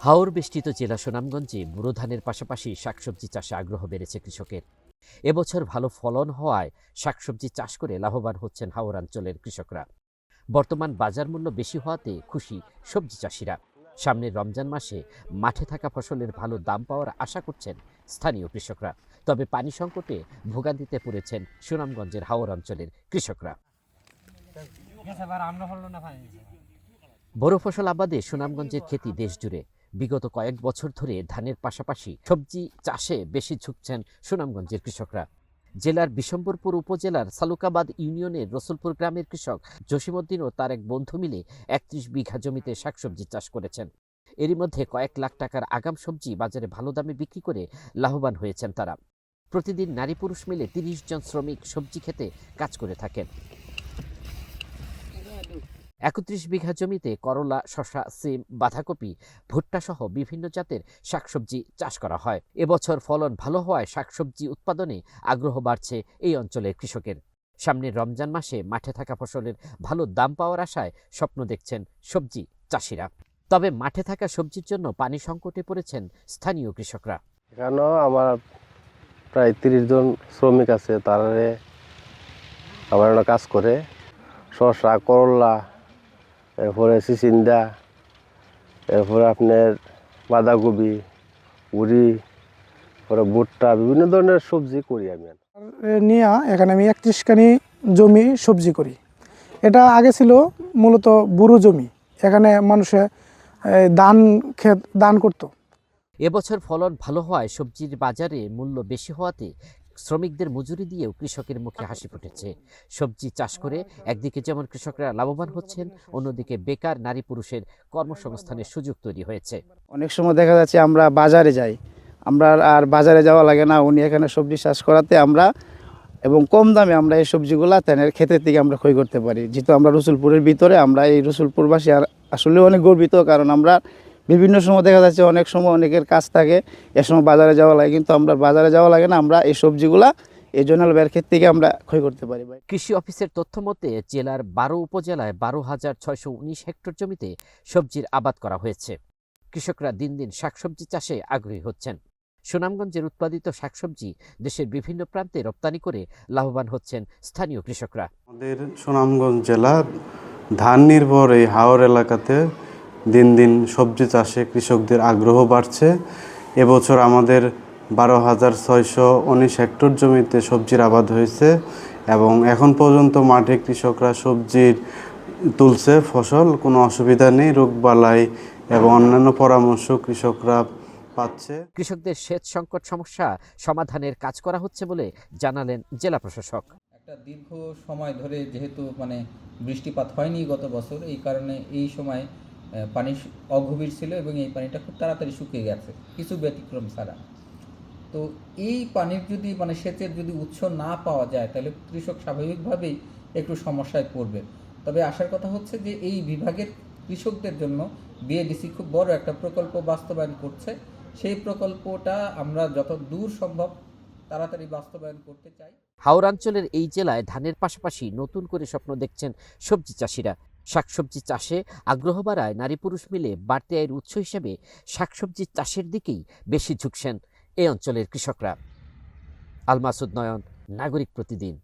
হাওর বেষ্টিত জেলা সুনামগঞ্জে বোরো ধানের পাশাপাশি শাকসবজি চাষে আগ্রহ বেড়েছে কৃষকের। এবছর ভালো ফলন হওয়ায় শাকসবজি চাষ করে লাভবান হচ্ছেন হাওর অঞ্চলের কৃষকরা। বর্তমান বাজার মূল্য বেশি হওয়াতে খুশি সবজি চাষিরা। সামনের রমজান মাসে মাঠে থাকা ফসলের ভালো দাম পাওয়ার আশা করছেন স্থানীয় কৃষকরা। তবে পানি সংকটে ভোগান্তিতে পড়েছেন সুনামগঞ্জের হাওর অঞ্চলের কৃষকরা। বড় ফসল আবাদে সুনামগঞ্জের খ্যাতি দেশজুড়ে। বিগত কয়েক বছর ধরে ধানের পাশাপাশি সবজি চাষে বেশি ঝুঁকছেন সুনামগঞ্জের কৃষকরা। জেলার বিশম্বরপুর উপজেলার সালুকাবাদ ইউনিয়নের রসুলপুর গ্রামের কৃষক জসিমউদ্দিন ও তার এক বন্ধু মিলে ৩১ বিঘা জমিতে শাকসবজি চাষ করেছেন। এরই মধ্যে কয়েক লাখ টাকার আগাম সবজি বাজারে ভালো দামে বিক্রি করে লাভবান হয়েছেন তারা। প্রতিদিন নারী পুরুষ মিলে ৩০ জন শ্রমিক সবজি খেতে কাজ করে থাকেন। ৩১ বিঘা জমিতে করলা, শসা, সিম, বাঁধাকপি, ভুট্টা সহ বিভিন্ন জাতের শাকসবজি চাষ করা হয়। এবছর ফলন ভালো হওয়ায় শাকসবজি উৎপাদনে আগ্রহ বাড়ছে এই অঞ্চলের কৃষকের। সামনের রমজান মাসে মাঠে থাকা ফসলের ভালো দাম পাওয়ার আশায় স্বপ্ন দেখছেন সবজি চাষিরা। তবে মাঠে থাকা সবজির জন্য পানি সংকটে পড়েছেন স্থানীয় কৃষকরা। এখানেও আমার প্রায় ৩০ জন শ্রমিক আছে, তারারে আমার কাজ করে। শসা, করলা, এরপরে চিচিন্দা, এরপরে আপনার বাঁধাকপি, উড়ি, পরে ভুট্টা, বিভিন্ন ধরনের সবজি করি আমি। নিয়ে এখানে আমি ৩১ কানি জমি সবজি করি। এটা আগে ছিল মূলত বুড়ো জমি, এখানে মানুষে দান করতো। এবছর ফলন ভালো হওয়ায় সবজির বাজারে মূল্য বেশি হওয়াতে শ্রমিকদের মজুরি দিয়েও কৃষকের মুখে হাসি ফুটেছে। সবজি চাষ করে একদিকে যেমন কৃষকরা লাভবান হচ্ছেন, অন্যদিকে বেকার নারী পুরুষের কর্মসংস্থানের সুযোগ তৈরি হয়েছে। অনেক সময় দেখা যাচ্ছে আমরা বাজারে যাই, আমরা আর বাজারে যাওয়া লাগে না, উনি এখানে সবজি চাষ করাতে আমরা এবং কম দামে আমরা এই সবজিগুলা তাদের ক্ষেতের থেকে আমরা ক্রয় করতে পারি। যেহেতু আমরা রসুলপুরের ভিতরে, আমরা এই রসুলপুরবাসী আর আসলে অনেক গর্বিত, কারণ আমরা বিভিন্ন সময় দেখা যাচ্ছে অনেক সময় অনেকের কাজ থাকে, এ সময় বাজারে যাওয়া লাগে, কিন্তু আমরা বাজারে যাওয়া লাগে না, আমরা এই সবজিগুলা এই জোনাল ব্যয়ের ক্ষেত থেকে আমরা ক্রয় করতে পারি। কৃষি অফিসের তথ্য মতে জেলার ১২ উপজেলায় ১২,৬১৯ হেক্টর জমিতে সবজির আবাদ করা হয়েছে। কৃষকরা দিন দিন শাকসবজি চাষে আগ্রহী হচ্ছেন। সুনামগঞ্জের উৎপাদিত শাকসবজি দেশের বিভিন্ন প্রান্তে রপ্তানি করে লাভবান হচ্ছেন স্থানীয় কৃষকরা। আমাদের সুনামগঞ্জ জেলার ধান নির্ভর এই হাওর এলাকাতে দিন দিন সবজি চাষে কৃষকদের আগ্রহ বাড়ছে। এবছর আমাদের ১২,৬১৯ হেক্টর জমিতে সবজির আবাদ হয়েছে এবং এখন পর্যন্ত মাঠে কৃষকরা সবজির তুলছে ফসল, কোনো অসুবিধা নেই। রোগবালাই এবং অন্যান্য পরামর্শ কৃষকরা পাচ্ছে। কৃষকদের সেচ সংকট সমস্যা সমাধানের কাজ করা হচ্ছে বলে জানালেন জেলা প্রশাসক। একটা দীর্ঘ সময় ধরে যেহেতু বৃষ্টিপাত হয়নি গত বছর, এই কারণে এই সময় পানি অগভীর ছিল এবং এই পানিটা খুব তাড়াতাড়ি শুকিয়ে গেছে কিছু ব্যতিক্রম ছাড়া। তো এই পানির যদি সেচের যদি উৎস না পাওয়া যায়, তাহলে কৃষক স্বাভাবিকভাবেই একটু সমস্যায় পড়বে। তবে আশার কথা হচ্ছে যে এই বিভাগের কৃষকদের জন্য বিএডিসি খুব বড় একটা প্রকল্প বাস্তবায়ন করছে। সেই প্রকল্পটা আমরা যত দূর সম্ভব তাড়াতাড়ি বাস্তবায়ন করতে চাই। হাওর অঞ্চলের এই জেলায় ধানের পাশাপাশি নতুন করে স্বপ্ন দেখছেন সবজি চাষিরা। শাকসবজি চাষে আগ্রহ বাড়ায় নারী পুরুষ মিলে বাড়তি আয়ের উৎস হিসেবে শাকসবজি চাষের দিকেই বেশি ঝুঁকছেন এই অঞ্চলের কৃষকরা। আল মাসুদ নয়ন, নাগরিক প্রতিদিন।